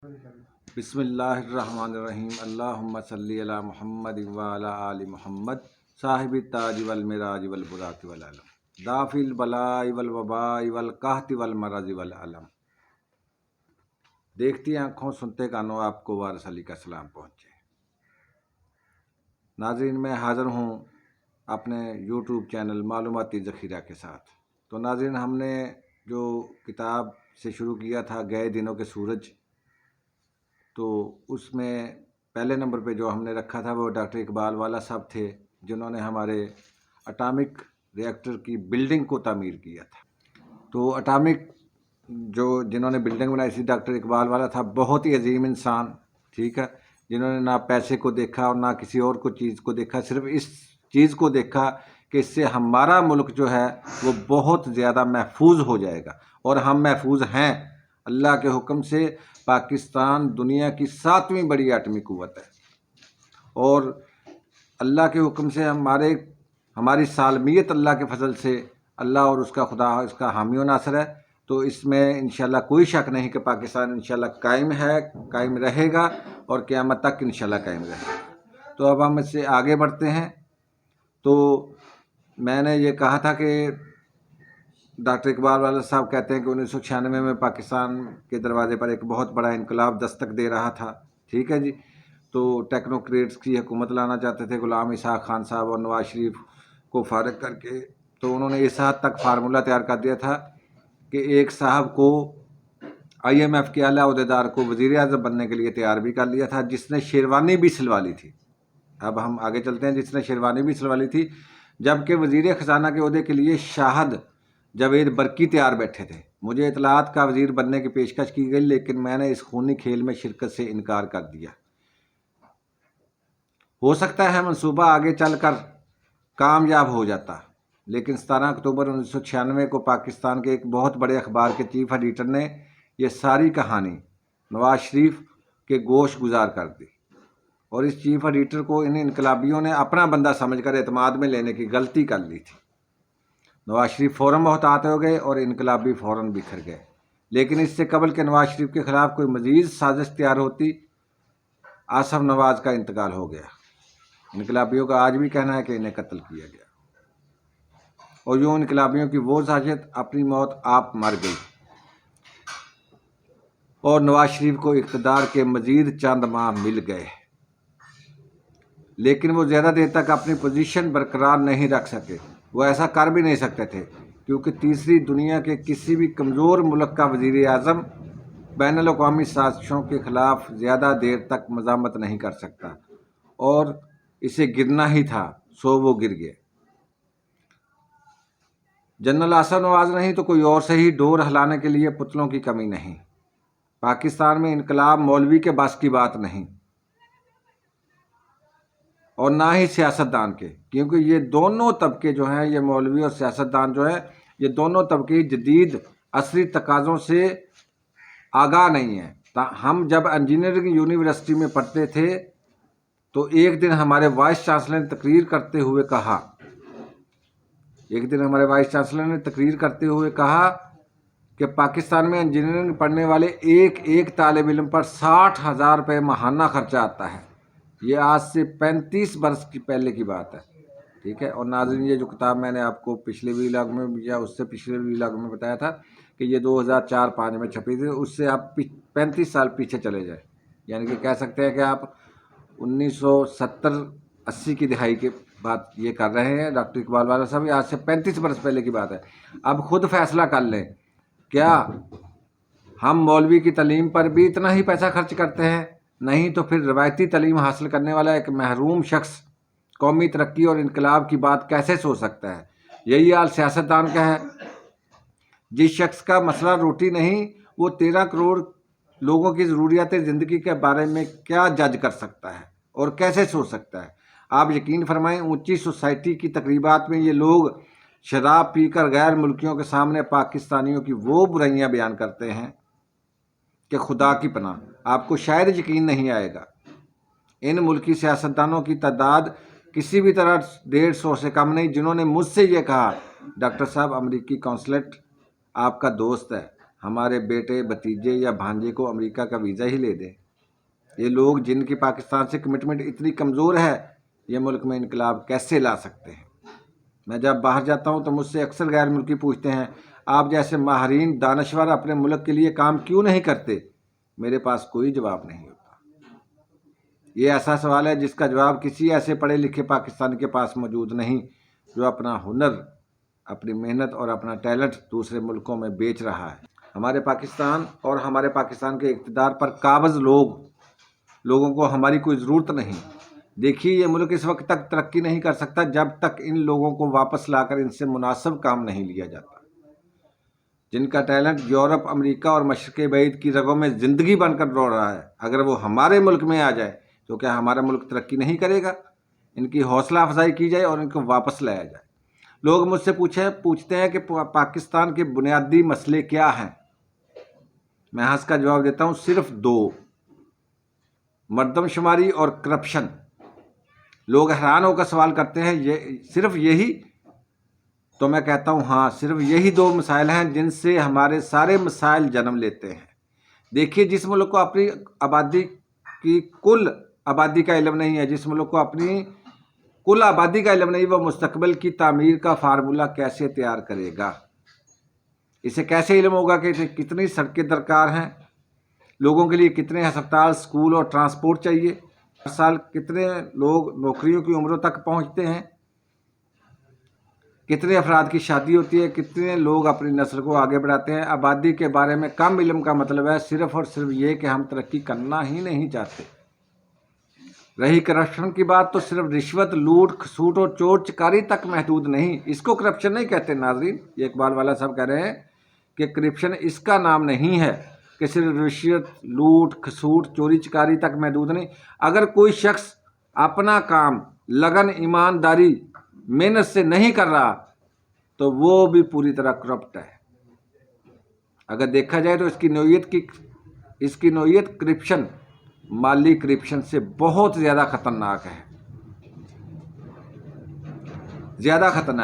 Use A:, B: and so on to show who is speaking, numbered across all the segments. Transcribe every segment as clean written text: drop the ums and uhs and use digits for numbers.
A: بسم اللہ الرحمن الرحیم اللہم صلی علی محمد وعلی آل محمد صاحب التاج والمراج والبراق والعلم دافع البلاء والوباء والقحط والمرض والعلم۔ دیکھتی آنکھوں سنتے کانوں آپ کو وارث علی کا سلام پہنچے۔ ناظرین، میں حاضر ہوں اپنے یوٹیوب چینل معلوماتی ذخیرہ کے ساتھ۔ تو ناظرین، ہم نے جو کتاب سے شروع کیا تھا گئے دنوں کے سورج، تو اس میں پہلے نمبر پہ جو ہم نے رکھا تھا وہ ڈاکٹر اقبال والا صاحب تھے، جنہوں نے ہمارے اٹامک ریئیکٹر کی بلڈنگ کو تعمیر کیا تھا۔ تو اٹامک جنہوں نے بلڈنگ بنائی تھی ڈاکٹر اقبال والا تھا، بہت ہی عظیم انسان، ٹھیک ہے، جنہوں نے نہ پیسے کو دیکھا اور نہ کسی اور چیز کو دیکھا، صرف اس چیز کو دیکھا کہ اس سے ہمارا ملک جو ہے وہ بہت زیادہ محفوظ ہو جائے گا، اور ہم محفوظ ہیں اللہ کے حکم سے۔ پاکستان دنیا کی 7ویں بڑی ایٹمی قوت ہے، اور اللہ کے حکم سے ہماری سالمیت اللہ کے فضل سے، اللہ اور اس کا خدا اس کا حامی و ناصر ہے۔ تو اس میں انشاءاللہ کوئی شک نہیں کہ پاکستان انشاءاللہ قائم ہے، قائم رہے گا، اور قیامت تک انشاءاللہ قائم رہے گا۔ تو اب ہم اس سے آگے بڑھتے ہیں۔ تو میں نے یہ کہا تھا کہ ڈاکٹر اقبال والا صاحب کہتے ہیں کہ 1996 میں پاکستان کے دروازے پر ایک بہت بڑا انقلاب دستک دے رہا تھا، ٹھیک ہے جی۔ تو ٹیکنوکریٹس کی حکومت لانا چاہتے تھے غلام اسحاق خان صاحب اور نواز شریف کو فارغ کر کے۔ تو انہوں نے اس حد تک فارمولہ تیار کر دیا تھا کہ ایک صاحب کو IMF کے اعلیٰ عہدیدار کو وزیر اعظم بننے کے لیے تیار بھی کر لیا تھا، جس نے شیروانی بھی سلوا لی تھی۔ اب ہم آگے چلتے ہیں۔ جس نے شیروانی بھی سلوا لی تھی، جبکہ وزیر خزانہ کے عہدے کے لیے شاہد جاوید برقی تیار بیٹھے تھے۔ مجھے اطلاعات کا وزیر بننے کی پیشکش کی گئی، لیکن میں نے اس خونی کھیل میں شرکت سے انکار کر دیا۔ ہو سکتا ہے منصوبہ آگے چل کر کامیاب ہو جاتا، لیکن 17 اکتوبر 1996 کو پاکستان کے ایک بہت بڑے اخبار کے چیف ایڈیٹر نے یہ ساری کہانی نواز شریف کے گوش گزار کر دی، اور اس چیف ایڈیٹر کو ان انقلابیوں نے اپنا بندہ سمجھ کر اعتماد میں لینے کی غلطی کر لی تھی۔ نواز شریف فوراً محتاط ہو گئے اور انقلابی فوراً بکھر گئے، لیکن اس سے قبل کہ نواز شریف کے خلاف کوئی مزید سازش تیار ہوتی، آصف نواز کا انتقال ہو گیا۔ انقلابیوں کا آج بھی کہنا ہے کہ انہیں قتل کیا گیا، اور یوں انقلابیوں کی وہ سازش اپنی موت آپ مر گئی، اور نواز شریف کو اقتدار کے مزید چند ماہ مل گئے، لیکن وہ زیادہ دیر تک اپنی پوزیشن برقرار نہیں رکھ سکے۔ وہ ایسا کر بھی نہیں سکتے تھے، کیونکہ تیسری دنیا کے کسی بھی کمزور ملک کا وزیر اعظم بین الاقوامی سازشوں کے خلاف زیادہ دیر تک مزاحمت نہیں کر سکتا، اور اسے گرنا ہی تھا، سو وہ گر گئے۔ جنرل آصف نواز نہیں تو کوئی اور صحیح، ڈور ہلانے کے لیے پتلوں کی کمی نہیں۔ پاکستان میں انقلاب مولوی کے بس کی بات نہیں، اور نہ ہی سیاستدان کے، کیونکہ یہ دونوں طبقے جو ہیں، یہ مولوی اور سیاستدان جو ہیں، یہ دونوں طبقے جدید عصری تقاضوں سے آگاہ نہیں ہیں۔ ہم جب انجینئرنگ یونیورسٹی میں پڑھتے تھے تو ایک دن ہمارے وائس چانسلر نے تقریر کرتے ہوئے کہا کہ پاکستان میں انجینئرنگ پڑھنے والے ایک طالب علم پر 60,000 روپے ماہانہ خرچہ آتا ہے۔ یہ آج سے 35 برس کی پہلے کی بات ہے، ٹھیک ہے۔ اور ناظرین، یہ جو کتاب میں نے آپ کو پچھلے ویلاگ میں یا اس سے پچھلے ویلاگ میں بتایا تھا کہ یہ 2004-05 میں چھپی تھی، اس سے آپ 35 سال پیچھے چلے جائیں، یعنی کہ کہہ سکتے ہیں کہ آپ 1970-80 کی دہائی کے بات یہ کر رہے ہیں۔ ڈاکٹر اقبال والا صاحب، آج سے 35 برس پہلے کی بات ہے۔ اب خود فیصلہ کر لیں، کیا ہم مولوی کی تعلیم پر بھی اتنا ہی پیسہ خرچ کرتے ہیں؟ نہیں تو پھر روایتی تعلیم حاصل کرنے والا ایک محروم شخص قومی ترقی اور انقلاب کی بات کیسے سوچ سکتا ہے؟ یہی حال سیاستدان کا ہے۔ جس شخص کا مسئلہ روٹی نہیں، وہ 13 کروڑ لوگوں کی ضروریات زندگی کے بارے میں کیا جج کر سکتا ہے اور کیسے سوچ سکتا ہے؟ آپ یقین فرمائیں، اونچی سوسائٹی کی تقریبات میں یہ لوگ شراب پی کر غیر ملکیوں کے سامنے پاکستانیوں کی وہ برائیاں بیان کرتے ہیں کہ خدا کی پناہ آپ کو شاید یقین نہیں آئے گا۔ ان ملکی سیاستدانوں کی تعداد کسی بھی طرح 150 سے کم نہیں، جنہوں نے مجھ سے یہ کہا، ڈاکٹر صاحب امریکی قونصلیٹ آپ کا دوست ہے، ہمارے بیٹے بھتیجے یا بھانجے کو امریکہ کا ویزا ہی لے دیں۔ یہ لوگ جن کی پاکستان سے کمٹمنٹ اتنی کمزور ہے، یہ ملک میں انقلاب کیسے لا سکتے ہیں؟ میں جب باہر جاتا ہوں تو مجھ سے اکثر غیر ملکی پوچھتے ہیں، آپ جیسے ماہرین دانشور اپنے ملک کے لیے کام کیوں نہیں کرتے؟ میرے پاس کوئی جواب نہیں ہوتا۔ یہ ایسا سوال ہے جس کا جواب کسی ایسے پڑھے لکھے پاکستانی کے پاس موجود نہیں جو اپنا ہنر، اپنی محنت اور اپنا ٹیلنٹ دوسرے ملکوں میں بیچ رہا ہے۔ ہمارے پاکستان اور ہمارے پاکستان کے اقتدار پر قابض لوگوں کو ہماری کوئی ضرورت نہیں۔ دیکھیے، یہ ملک اس وقت تک ترقی نہیں کر سکتا جب تک ان لوگوں کو واپس لا کر ان سے مناسب کام نہیں لیا جاتا۔ جن کا ٹیلنٹ یورپ، امریکہ اور مشرق بعید کی رگوں میں زندگی بن کر دوڑ رہا ہے، اگر وہ ہمارے ملک میں آ جائے تو کیا ہمارا ملک ترقی نہیں کرے گا؟ ان کی حوصلہ افزائی کی جائے اور ان کو واپس لایا جائے۔ لوگ مجھ سے پوچھتے ہیں کہ پاکستان کے بنیادی مسئلے کیا ہیں؟ میں ہنس کا جواب دیتا ہوں، صرف دو: مردم شماری اور کرپشن۔ لوگ حیران ہو کر سوال کرتے ہیں، صرف یہی؟ تو میں کہتا ہوں ہاں، صرف یہی دو مسائل ہیں جن سے ہمارے سارے مسائل جنم لیتے ہیں۔ دیکھیے، جس ملک کو اپنی آبادی کی کل آبادی کا علم نہیں ہے، جس ملک کو اپنی کل آبادی کا علم نہیں، وہ مستقبل کی تعمیر کا فارمولہ کیسے تیار کرے گا؟ اسے کیسے علم ہوگا کہ کتنی سڑکیں درکار ہیں، لوگوں کے لیے کتنے ہسپتال، اسکول اور ٹرانسپورٹ چاہیے، ہر سال کتنے لوگ نوکریوں کی عمروں تک پہنچتے ہیں، کتنے افراد کی شادی ہوتی ہے، کتنے لوگ اپنی نسل کو آگے بڑھاتے ہیں۔ آبادی کے بارے میں کم علم کا مطلب ہے صرف اور صرف یہ کہ ہم ترقی کرنا ہی نہیں چاہتے۔ رہی کرپشن کی بات، تو صرف رشوت، لوٹ کھسوٹ اور چور چکاری تک محدود نہیں۔ اس کو کرپشن نہیں کہتے ناظرین۔ یہ اقبال والا صاحب کہہ رہے ہیں کہ کرپشن اس کا نام نہیں ہے کہ صرف رشوت، لوٹ کھسوٹ، چوری چکاری تک محدود نہیں۔ اگر کوئی شخص اپنا کام لگن، ایمانداری، محنت سے نہیں کر رہا تو وہ بھی پوری طرح کرپٹ ہے۔ اگر دیکھا جائے تو اس کی نوعیت کرپشن، مالی کرپشن سے بہت زیادہ خطرناک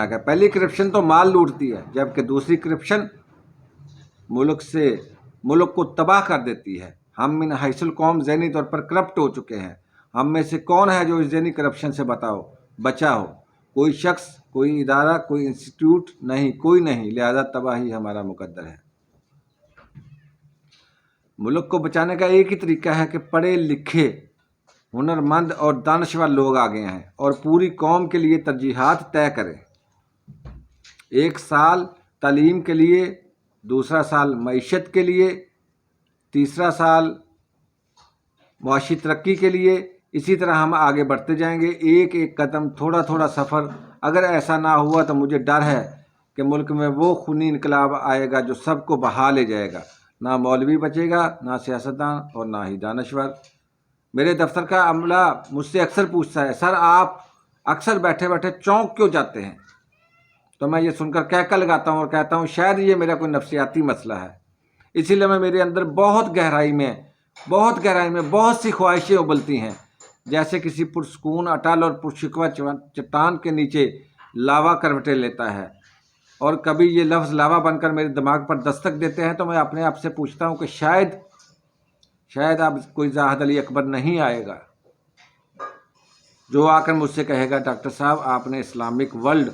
A: ہے۔ پہلی کرپشن تو مال لوٹتی ہے، جبکہ دوسری کرپشن ملک کو تباہ کر دیتی ہے۔ ہم من حیث القوم ذہنی طور پر کرپٹ ہو چکے ہیں۔ ہم میں سے کون ہے جو اس ذہنی کرپشن سے بچا ہو؟ کوئی شخص، کوئی ادارہ، کوئی انسٹیٹیوٹ نہیں، کوئی نہیں۔ لہذا تباہی ہمارا مقدر ہے۔ ملک کو بچانے کا ایک ہی طریقہ ہے کہ پڑھے لکھے، ہنرمند اور دانشور لوگ آگے آئیں اور پوری قوم کے لیے ترجیحات طے کریں۔ ایک سال تعلیم کے لیے، دوسرا سال معیشت کے لیے، تیسرا سال معاشی ترقی کے لیے۔ اسی طرح ہم آگے بڑھتے جائیں گے، ایک ایک قدم، تھوڑا تھوڑا سفر۔ اگر ایسا نہ ہوا تو مجھے ڈر ہے کہ ملک میں وہ خونی انقلاب آئے گا جو سب کو بہا لے جائے گا۔ نہ مولوی بچے گا، نہ سیاستدان اور نہ ہی دانشور۔ میرے دفتر کا عملہ مجھ سے اکثر پوچھتا ہے، سر آپ اکثر بیٹھے بیٹھے چونک کیوں جاتے ہیں؟ تو میں یہ سن کر کہکا لگاتا ہوں اور کہتا ہوں شاید یہ میرا کوئی نفسیاتی مسئلہ ہے۔ اسی لیے میرے اندر بہت گہرائی میں بہت سی خواہشیں ابلتی ہیں، جیسے کسی پرسکون، اٹل اور پرشکوہ چٹان کے نیچے لاوا کروٹیں لیتا ہے، اور کبھی یہ لفظ لاوا بن کر میرے دماغ پر دستک دیتے ہیں تو میں اپنے آپ سے پوچھتا ہوں کہ شاید اب کوئی زاہد علی اکبر نہیں آئے گا جو آ کر مجھ سے کہے گا، ڈاکٹر صاحب آپ نے اسلامک ورلڈ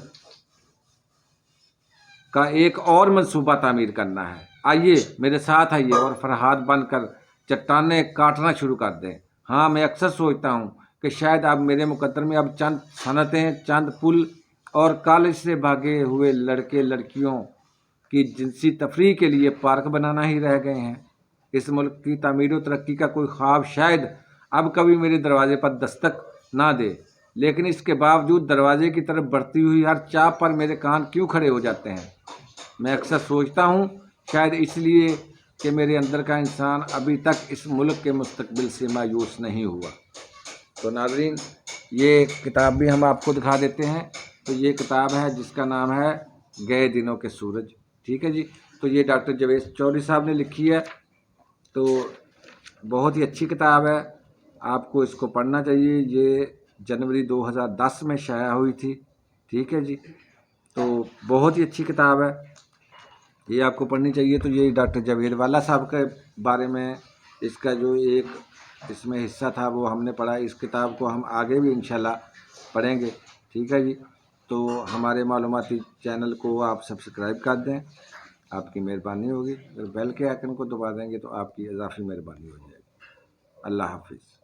A: کا ایک اور منصوبہ تعمیر کرنا ہے، آئیے میرے ساتھ آئیے اور فرہاد بن کر چٹانیں کاٹنا شروع کر دیں۔ ہاں، میں اکثر سوچتا ہوں کہ شاید اب میرے مقدر میں اب چند صنعتیں، چند پل اور کالج سے بھاگے ہوئے لڑکے لڑکیوں کی جنسی تفریح کے لیے پارک بنانا ہی رہ گئے ہیں۔ اس ملک کی تعمیر و ترقی کا کوئی خواب شاید اب کبھی میرے دروازے پر دستک نہ دے، لیکن اس کے باوجود دروازے کی طرف بڑھتی ہوئی ہر چاپ پر میرے کان کیوں کھڑے ہو جاتے ہیں؟ میں اکثر سوچتا ہوں شاید اس لیے کہ میرے اندر کا انسان ابھی تک اس ملک کے مستقبل سے مایوس نہیں ہوا۔ تو ناظرین، یہ کتاب بھی ہم آپ کو دکھا دیتے ہیں۔ تو یہ کتاب ہے جس کا نام ہے گئے دنوں کے سورج، ٹھیک ہے جی۔ تو یہ ڈاکٹر جاوید چودھری صاحب نے لکھی ہے، تو بہت ہی اچھی کتاب ہے، آپ کو اس کو پڑھنا چاہیے۔ یہ جنوری 2010 میں شائع ہوئی تھی، ٹھیک ہے جی۔ تو بہت ہی اچھی کتاب ہے۔ یہ آپ کو پڑھنی چاہیے۔ تو یہ ڈاکٹر جاوید والا صاحب کے بارے میں اس کا جو ایک اس میں حصہ تھا وہ ہم نے پڑھا۔ اس کتاب کو ہم آگے بھی انشاءاللہ پڑھیں گے، ٹھیک ہے جی۔ تو ہمارے معلوماتی چینل کو آپ سبسکرائب کر دیں، آپ کی مہربانی ہوگی۔ اگر بیل کے آئکن کو دبا دیں گے تو آپ کی اضافی مہربانی ہو جائے گی۔ اللہ حافظ۔